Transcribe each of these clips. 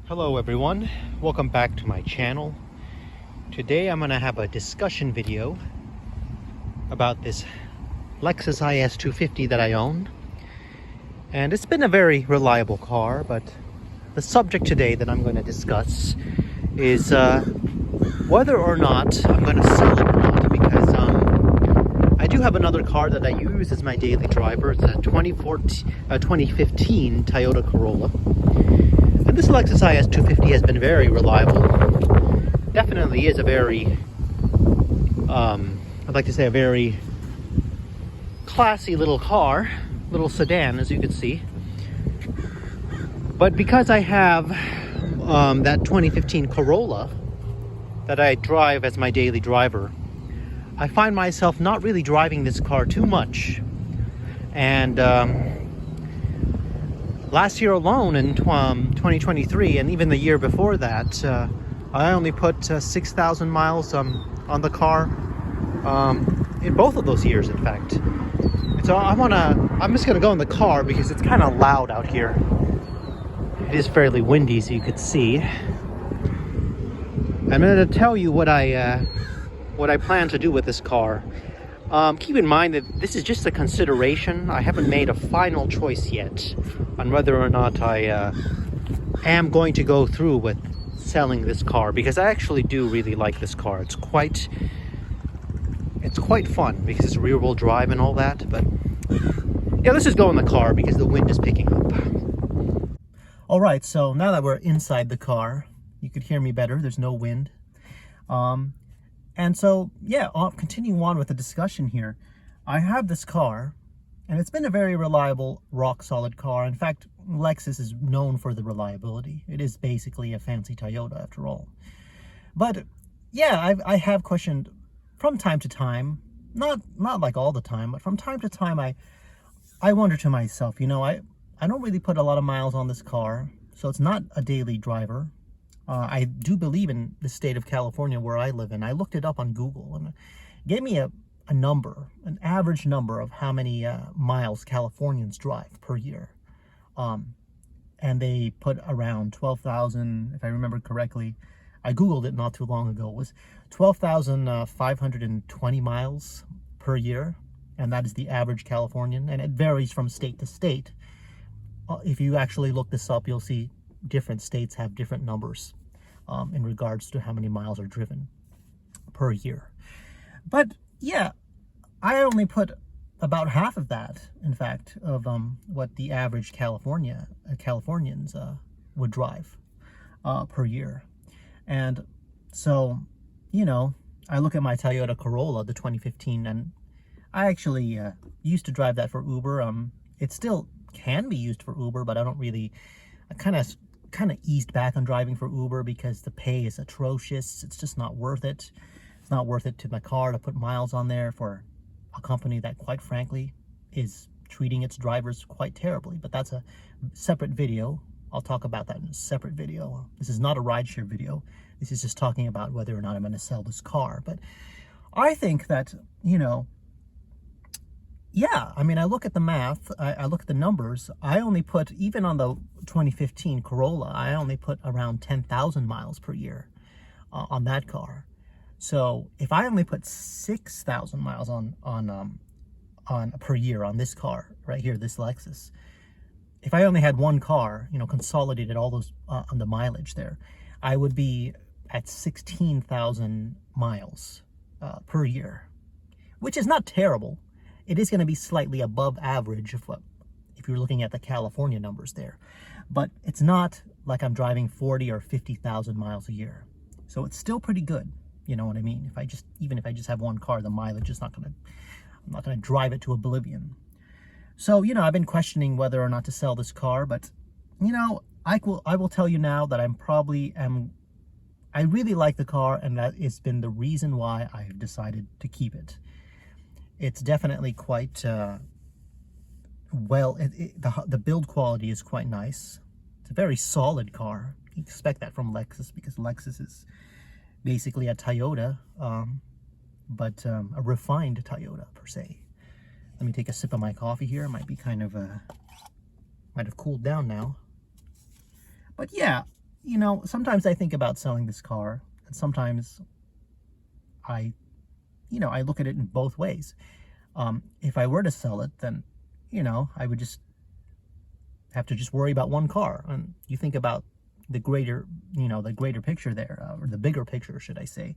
Hello everyone, welcome back to my channel. Today I'm going to have a discussion video about this Lexus IS250 that I own. And it's been a very reliable car, but the subject today that I'm going to discuss is whether or not I'm going to sell it or not, because I do have another car that I use as my daily driver. It's a 2015 Toyota Corolla. And this Lexus IS250 has been very reliable. Definitely is a very, I'd like to say a very classy little car, little sedan, as you can see. But because I have that 2015 Corolla that I drive as my daily driver, I find myself not really driving this car too much. And last year alone, in 2023, and even the year before that, I only put 6,000 miles on the car in both of those years, in fact. And so I'm just gonna go in the car because it's kind of loud out here. It is fairly windy, so you could see. I'm going to tell you what I plan to do with this car. Keep in mind that this is just a consideration. I haven't made a final choice yet on whether or not I am going to go through with selling this car, because I actually do really like this car. It's quite fun because it's rear-wheel drive and all that. But yeah, let's just go in the car because the wind is picking up. All right, so now that we're inside the car, you could hear me better. There's no wind. And so, yeah, I'll continue on with the discussion here. I have this car, and it's been a very reliable, rock-solid car. In fact, Lexus is known for the reliability. It is basically a fancy Toyota, after all. But, yeah, I have questioned from time to time, not like all the time, but from time to time, I wonder to myself, you know, I don't really put a lot of miles on this car, so it's not a daily driver. I do believe in the state of California where I live in. I looked it up on Google and it gave me a number, an average number of how many miles Californians drive per year. And they put around 12,000, if I remember correctly. I Googled it not too long ago. It was 12,520 miles per year. And that is the average Californian. And it varies from state to state. If you actually look this up, you'll see different states have different numbers in regards to how many miles are driven per year. But yeah, I only put about half of that, in fact, of what the average Californians would drive per year. And so, you know, I look at my Toyota Corolla, the 2015, and I actually used to drive that for Uber. It still can be used for Uber, but I kind of eased back on driving for Uber because the pay is atrocious. It's just not worth it. It's not worth it to my car to put miles on there for a company that, quite frankly, is treating its drivers quite terribly. But that's a separate video. I'll talk about that in a separate video. This is not a rideshare video. This is just talking about whether or not I'm going to sell this car. But I think that, you know, yeah, I mean, I look at the math, I look at the numbers. I only put, even on the 2015 Corolla, I only put around 10,000 miles per year on that car. So if I only put 6,000 miles on per year on this car right here, this Lexus, if I only had one car, you know, consolidated all those on the mileage there, I would be at 16,000 miles per year, which is not terrible. It is going to be slightly above average of what, if you're looking at the California numbers there. But it's not like I'm driving 40 or 50,000 miles a year. So it's still pretty good. You know what I mean? Even if I just have one car, the mileage is I'm not going to drive it to oblivion. So, you know, I've been questioning whether or not to sell this car, but, you know, I will tell you now that I really like the car, and that has been the reason why I've decided to keep it. It's definitely quite well. The build quality is quite nice. It's a very solid car. You expect that from Lexus because Lexus is basically a Toyota, but a refined Toyota per se. Let me take a sip of my coffee here. It might have cooled down now. But yeah, you know, sometimes I think about selling this car, and sometimes I, you know, I look at it in both ways. If I were to sell it, then, you know, I would just have to just worry about one car. And you think about the greater, you know, the greater picture there, or the bigger picture, should I say.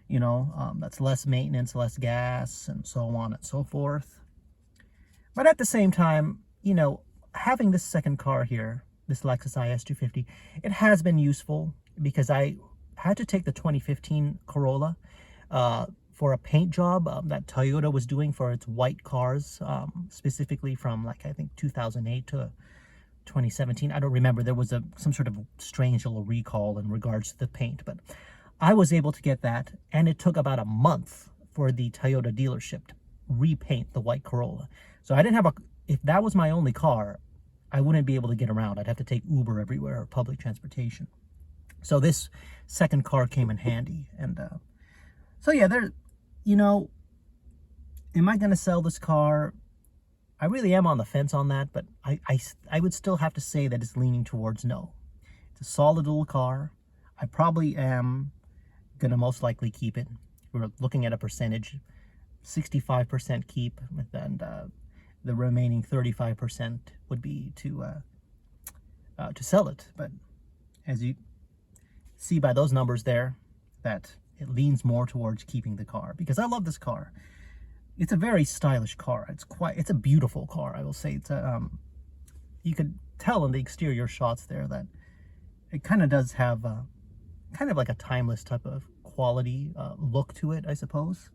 You know, that's less maintenance, less gas, and so on and so forth. But at the same time, you know, having this second car here, this Lexus IS250, it has been useful because I had to take the 2015 Corolla for a paint job that Toyota was doing for its white cars, specifically from like I think 2008 to 2017. I don't remember. There was some sort of strange little recall in regards to the paint, but I was able to get that, and it took about a month for the Toyota dealership to repaint the white Corolla. So I didn't have if that was my only car, I wouldn't be able to get around. I'd have to take Uber everywhere or public transportation. So this second car came in handy. And so yeah, you know, am I going to sell this car? I really am on the fence on that, but I would still have to say that it's leaning towards no. It's a solid little car. I probably am going to most likely keep it. We're looking at a percentage, 65% keep, and the remaining 35% would be to sell it. But as you see by those numbers there, that it leans more towards keeping the car, because I love this car. It's a very stylish car. It's a beautiful car, I will say. It's you could tell in the exterior shots there that it kind of does have kind of like a timeless type of quality look to it, I suppose.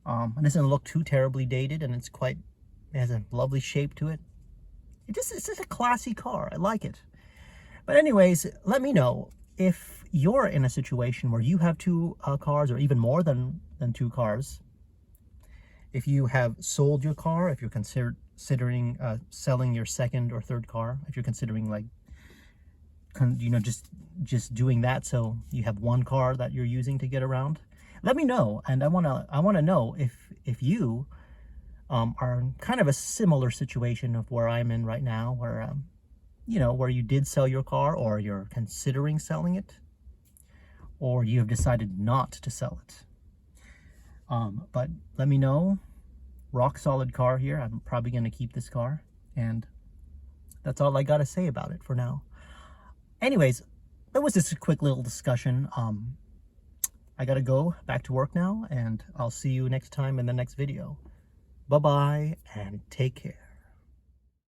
It doesn't look too terribly dated, and it has a lovely shape to it. It's just a classy car. I like it. But anyways, let me know if you're in a situation where you have two cars, or even more than two cars. If you have sold your car, if you're considering selling your second or third car, if you're considering like, you know, just doing that so you have one car that you're using to get around, let me know. And I wanna know if you are in kind of a similar situation of where I'm in right now, where you know, where you did sell your car, or you're considering selling it, or you have decided not to sell it. But let me know. Rock solid car here. I'm probably going to keep this car, and that's all I got to say about it for now. Anyways, that was just a quick little discussion. I got to go back to work now, and I'll see you next time in the next video. Bye-bye, and take care.